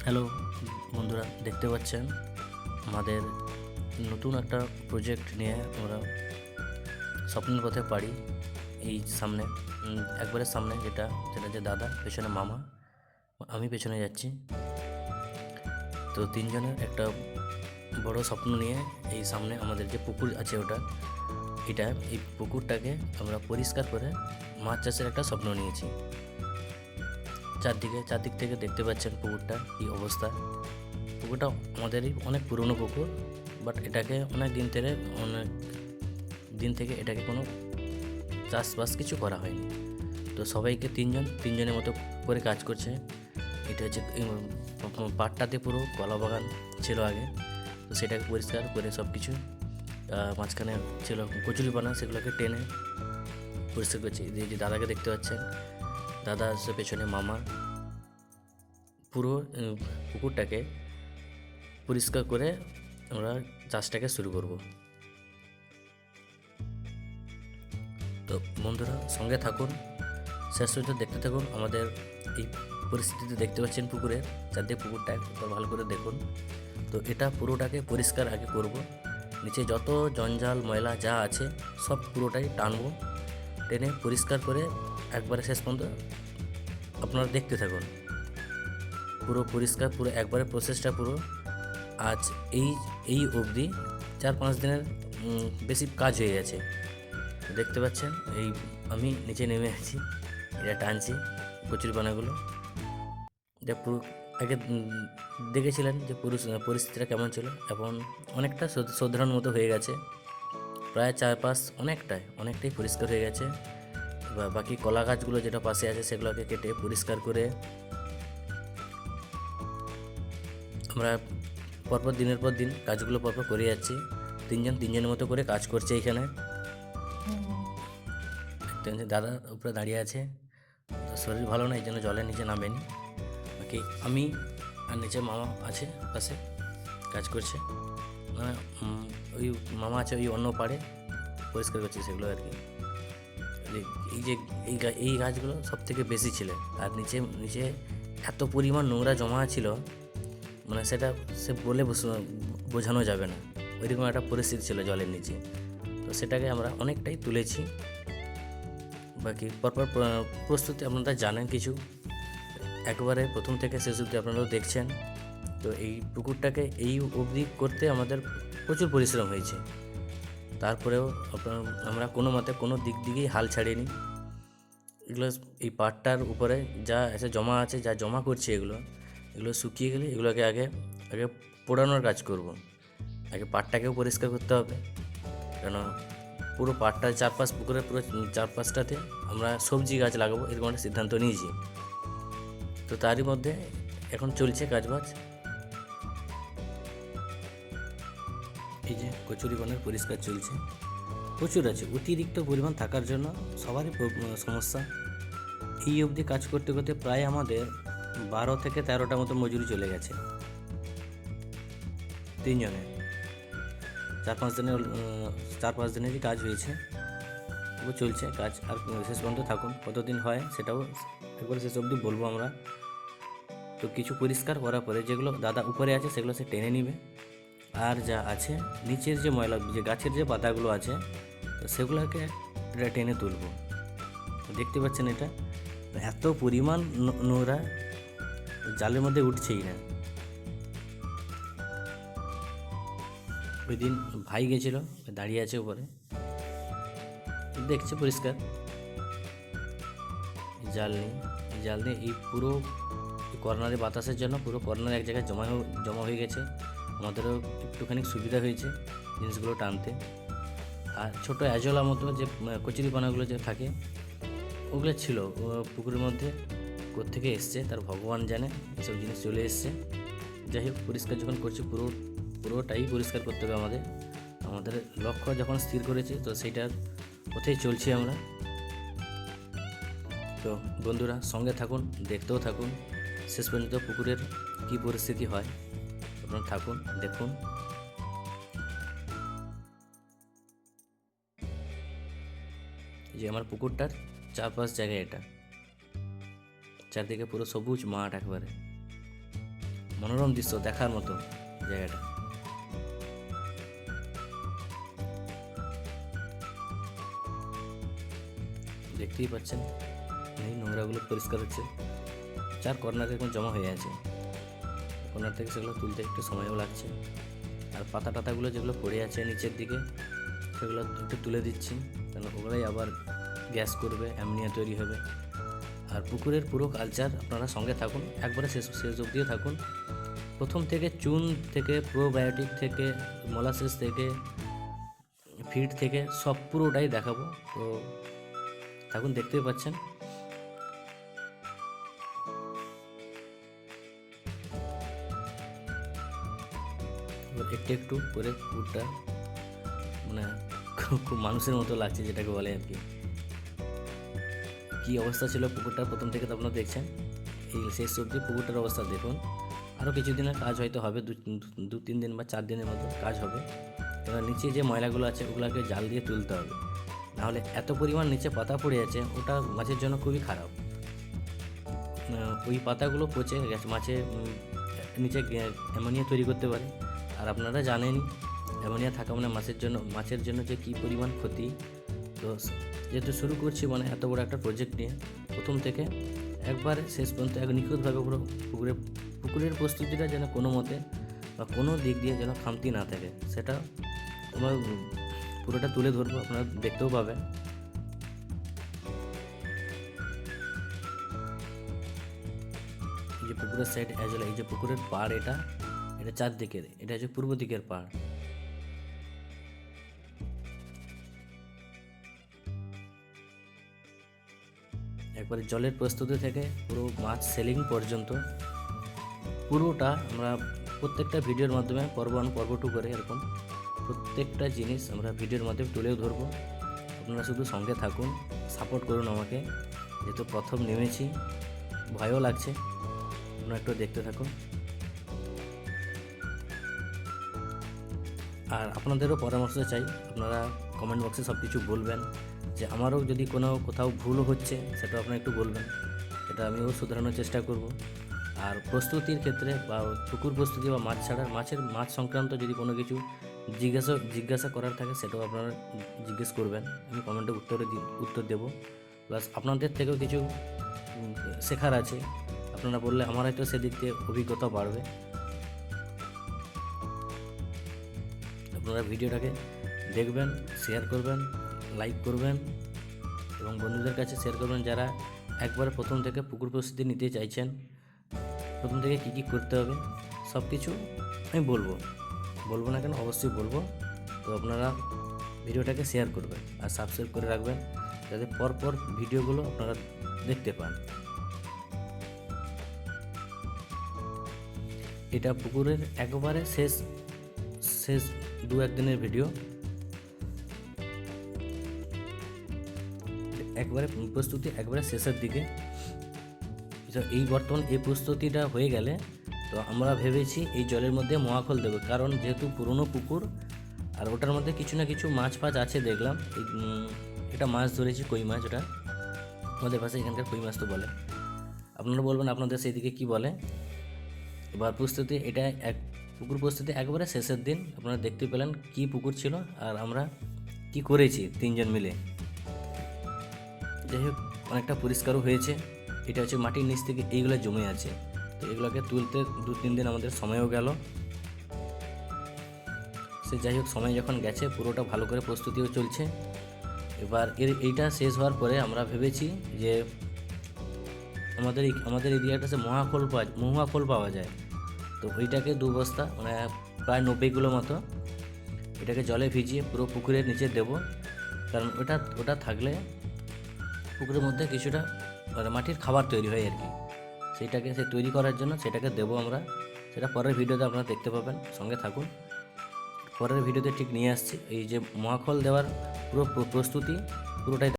Hello বন্ধুরা, দেখতে পাচ্ছেন আমাদের নতুন একটা প্রজেক্ট নিয়ে আমরা স্বপ্নের পথে পাড়ি। এই সামনে একবারে সামনে যেটা যে দাদা, পেছনে মামা, আমি পেছনে যাচ্ছি। তো তিনজনের একটা বড় স্বপ্ন নিয়ে এই সামনে আমাদের যে পুকুর আছে এই পুকুরটাকে আমরা পরিষ্কার করে মাছ চাষের একটা স্বপ্ন নিয়েছি। চারদিক থেকে দেখতে পাচ্ছেন পুকুরটা কী অবস্থা। পুকুরটা আমাদেরই অনেক পুরনো পুকুর, বাট এটাকে অনেক দিন থেকে এটাকে কোনো চাষবাস কিছু করা হয়নি। তো সবাইকে তিনজনের মতো করে কাজ করছে। এটা হচ্ছে পাটটাতে পুরো কলা বাগান ছিল আগে, তো সেটাকে পরিষ্কার করে সব কিছু মাঝখানে ছিল কচুরিপানা, সেগুলোকে টেনে পরিষ্কার করছে। যে দাদাকে দেখতে পাচ্ছেন, দাদা আসছে পেছনে, মামা, পুরো পুকুরটাকে পরিষ্কার করে আমরা চাষটাকে শুরু করব। তো বন্ধুরা সঙ্গে থাকুন, শেষ পর্যন্ত দেখতে থাকুন। আমাদের এই পরিস্থিতিতে দেখতে পাচ্ছেন পুকুরের চারদিকে পুকুরটা একবার ভালো করে দেখুন। তো এটা পুরোটাকে পরিষ্কার আগে করব। নিচে যত জঞ্জাল ময়লা যা আছে সব পুরোটাই টানবো, টেনে পরিষ্কার করে একবারে শেষ পর্যন্ত আপনারা দেখতে থাকুন। পুরো পরিষ্কার, পুরো একবারে প্রসেসটা পুরো আজ এই অবধি 4-5 দিনের বেশি কাজ হয়ে গেছে। দেখতে পাচ্ছেন এই আমি নিচে নেমে আছি, এটা টানছি কচুরিপানাগুলো। যা পুরো আগে দেখেছিলেন যে পরিস্থিতিটা কেমন ছিল, এখন অনেকটা শোধরানোর মতো হয়ে গেছে। প্রায় চারপাশ অনেকটাই পরিষ্কার হয়ে গেছে। বাকি কলা গাছগুলো যেটা পাশে আছে সেগুলোকে কেটে পরিষ্কার করে আমরা পরপর দিনের পর দিন কাজগুলো পরপর করে যাচ্ছি। তিনজনের মতো করে কাজ করছে এইখানে। দাদা উপরে দাঁড়িয়ে আছে, শরীর ভালো না, এই জন্য জলের নিচে নামেনি। বাকি আমি আর নিচে মামা আছে পাশে, কাজ করছে। মানে ওই মামা আছে ওই অন্য পাড়ে, পরিষ্কার করছে সেগুলো আর কি। এই যে এই গাছগুলো সব থেকে বেশি ছিল, আর নিচে এত পরিমাণ নোংরা জমা ছিল, মানে সেটা বলে বোঝানো যাবে না। ওইরকম একটা পরিস্থিতি ছিল জলের নিচে। তো সেটাকে আমরা অনেকটাই তুলেছি। বাকি পরপর প্রস্তুতি আপনারা জানেন কিছু, একবারে প্রথম থেকে শেষ অবধি আপনারাও দেখছেন। তো এই পুকুরটাকে এই অবধি করতে আমাদের প্রচুর পরিশ্রম হয়েছে। তারপরেও আমরা কোনো মতে কোনো দিক দিকেই হাল ছাড়িনি। এগুলো এই পাটটার উপরে যা জমা করছে, এগুলো শুকিয়ে গেলে এগুলোকে আগে পোড়ানোর কাজ করব। আগে পাটটাকেও পরিষ্কার করতে হবে, কেন পুরো পাটটার পুকুরের পুরো চারপাশটাতে আমরা সবজি গাছ লাগাবো, এরকম একটা সিদ্ধান্ত নিয়েছি। তো তারই মধ্যে এখন চলছে কাজবাজ। এই যে কচুরিপানার পরিষ্কার চলছে, প্রচুর আছে, অতিরিক্ত পরিমাণ থাকার জন্য সবারই সমস্যা। এই অবধি কাজ করতে করতে প্রায় আমাদের 12 থেকে 13টা মতো মজুরি চলে গেছে তিনজনে। 4-5 দিনেরই কাজ হয়েছে, তবু চলছে কাজ। আর শেষ পর্যন্ত থাকুন, কতদিন হয় সেটাও একবারে শেষ অবধি বলবো আমরা। তো কিছু পরিষ্কার করার পরে যেগুলো দাদা উপরে আছে সেগুলো সে টেনে নিবে, আর যা আছে নিচের যে ময়লা, যে গাছের যে পাতাগুলো আছে সেগুলোকে এটা টেনে তুলব। দেখতে পাচ্ছেন এটা এত পরিমাণ নোংরা জালের মধ্যে উঠছেই না। ওই দিন ভাই গেছিল, দাঁড়িয়ে আছে উপরে, দেখছে পরিষ্কার। জাল নেই এই পুরো কর্নারে বাতাসের জন্য পুরো কর্নার এক জায়গায় জমা হয়ে গেছে। আমাদেরও একটুখানি সুবিধা হয়েছে জিনিসগুলো টানতে। আর ছোটো অ্যাজোলা মতো যে কচুরিপানাগুলো যে থাকে ওগুলো ছিল পুকুরের মধ্যে, কোত্থেকে এসছে তার ভগবান জানে, এসব জিনিস চলে এসছে। যাই হোক, পরিষ্কার যখন করছি পুরোটাই পরিষ্কার করতে হবে আমাদের লক্ষ্য যখন স্থির করেছি, তো সেইটার পথেই চলছি আমরা। তো বন্ধুরা সঙ্গে থাকুন, দেখতেও থাকুন শেষ পর্যন্ত পুকুরের কী পরিস্থিতি হয়। আপনারা থাকুন, দেখুন। যে আমার পুকুরটার চারপাশ জায়গায় এটা চারদিকে পুরো সবুজ মাঠ একবারে। মনোরম দৃশ্য দেখার মতো জায়গাটা। দেখতেই পাচ্ছেন এই নোংরাগুলো পরিষ্কার হচ্ছে, চার কর্নারে এখন জমা হয়ে আছে, কর্নার থেকে সেগুলো তুলতে একটু সময়ও লাগছে। আর পাতা টাতাগুলো যেগুলো পড়ে আছে নিচের দিকে সেগুলো একটু তুলে দিচ্ছি, কেন ওগুলোই আবার গ্যাস করবে, অ্যামোনিয়া তৈরি হবে। আর পুকুরের পুরো কালচার আপনারা সঙ্গে থাকুন, একবারে শেষ অবধিও থাকুন। প্রথম থেকে চুন থেকে, প্রোবায়োটিক থেকে, মোলাসেস থেকে, ফিড থেকে সব পুরোটাই দেখাবো, তো থাকুন, দেখতেই পাচ্ছেন। একটু একটু করে পুকুরটা মানে খুব মানুষের মতো লাগছে, যেটাকে বলে আর কি। কী অবস্থা ছিল পুকুরটার প্রথম থেকে তো আপনারা দেখছেন, এই শেষ অবধি পুকুরটার অবস্থা দেখুন। আরও কিছুদিনের কাজ হয়তো হবে, 2-3 দিন বা 4 দিনের মতো কাজ হবে। এবার নিচে যে ময়লাগুলো আছে ওগুলোকে জাল দিয়ে তুলতে হবে, নাহলে এত পরিমাণ নিচে পাতা পড়ে আছে, ওটা মাছের জন্য খুবই খারাপ। ওই পাতাগুলো পচে মাছে নিচে অ্যামোনিয়া তৈরি করতে পারে। আর আপনারা জানেনই অ্যামোনিয়া থাকা মানে মাছের জন্য যে কী পরিমাণ ক্ষতি। তো যেহেতু শুরু করছি মানে এত বড় একটা প্রজেক্ট নিয়ে, প্রথম থেকে একবারে শেষ পর্যন্ত এক নিখুঁতভাবে পুরো পুকুরের প্রস্তুতিটা যেন কোনো মতে বা কোনো দিক দিয়ে যেন খামতি না থাকে, সেটা আমরা পুরোটা তুলে ধরবো, আপনারা দেখতেও পাবেন। এই যে পুকুরের সাইড এই যে পুকুরের পাড়, এটা চারদিকের, এটা হচ্ছে পূর্ব দিকের পাড়। একবারে জলের প্রস্তুতি থেকে পুরো মাছ সেলিং পর্যন্ত পুরোটা আমরা প্রত্যেকটা ভিডিওর মাধ্যমে পর্ব 1 পর্ব 2 করে এরকম প্রত্যেকটা জিনিস আমরা ভিডিওর মাধ্যমে তুলেও ধরবো। আপনারা শুধু সঙ্গে থাকুন, সাপোর্ট করুন আমাকে, যেহেতু প্রথম নেমেছি, ভয়ও লাগছে, আপনারা একটু দেখতে থাকুন। আর আপনাদেরও পরামর্শ চাই, আপনারা কমেন্ট বক্সে সব কিছু বলবেন, যে আমারও যদি কোথাও ভুল হচ্ছে সেটা আপনারা একটু বলবেন, এটা আমিও শুধরানোর চেষ্টা করব। আর প্রস্তুতির ক্ষেত্রে বা পুকুর প্রস্তুতি বা মাছ সংক্রান্ত যদি কোনো কিছু জিজ্ঞাসা করার থাকে সেটাও আপনারা জিজ্ঞেস করবেন, আমি কমেন্টে উত্তর দেব। প্লাস আপনাদের থেকেও কিছু শেখার আছে, আপনারা বললে আমার হয়তো সেদিক দিয়ে অভিজ্ঞতা বাড়বে। আপনারা ভিডিওটাকে দেখবেন, শেয়ার করবেন, লাইক করবেন এবং বন্ধুদের কাছে শেয়ার করবেন যারা একবারে প্রথম থেকে পুকুর প্রস্তুতি নিতে চাইছেন। প্রথম থেকে কী কী করতে হবে সব কিছু আমি বলবো না কেন, অবশ্যই বলবো। তো আপনারা ভিডিওটাকে শেয়ার করবেন আর সাবস্ক্রাইব করে রাখবেন, যাতে পরপর ভিডিওগুলো আপনারা দেখতে পান। এটা পুকুরের একবারে শেষ 2-1 দিনের ভিডিও, একবারে প্রস্তুতি একবারে শেষের দিকে। এই বর্তমান এই প্রস্তুতিটা হয়ে গেলে তো আমরা ভেবেছি এই জলের মধ্যে মহাখল দেবো, কারণ যেহেতু পুরনো পুকুর আর ওটার মধ্যে কিছু না কিছু মাছ আছে দেখলাম। এটা মাছ ধরেছি, কই মাছ, ওটা আমাদের পাশে এখানকার কই মাছ তো বলে, আপনারা বলবেন আপনাদের সেই দিকে কী বলে। এবার প্রস্তুতি এটা পুকুর প্রস্তুতি একবারে শেষের দিন আপনারা দেখতে পেলেন কি পুকুর ছিল আর আমরা কি করেছি 3 জন মিলে। যাই হোক, অনেকটা পরিষ্কারও হয়েছে। এটা হচ্ছে মাটির নিচ থেকে এইগুলো জমে আছে, তো এগুলোকে তুলতে 2-3 দিন আমাদের সময়ও গেল। সে যাই হোক, সময় যখন গেছে পুরোটা ভালো করে প্রস্তুতিও চলছে। এবার এইটা শেষ হওয়ার পরে আমরা ভেবেছি যে আমাদের এরিয়াটা সে মহাখোল পাওয়া যায়, তো ওইটাকে 2 বস্তা মানে প্রায় 90 কিলো মতো এটাকে জলে ভিজিয়ে পুরো পুকুরের নিচে দেব, কারণ ওটা থাকলে পুকুরের মধ্যে কিছুটা মাটির খাবার তৈরি হয় আর কি, সে তৈরি করার জন্য সেটাকে দেবো আমরা। সেটা পরের ভিডিওতে আপনারা দেখতে পাবেন, সঙ্গে থাকুন। পরের ভিডিওতে ঠিক নিয়ে আসছি এই যে মহাখল দেওয়ার পুরো প্রস্তুতি পুরোটাই।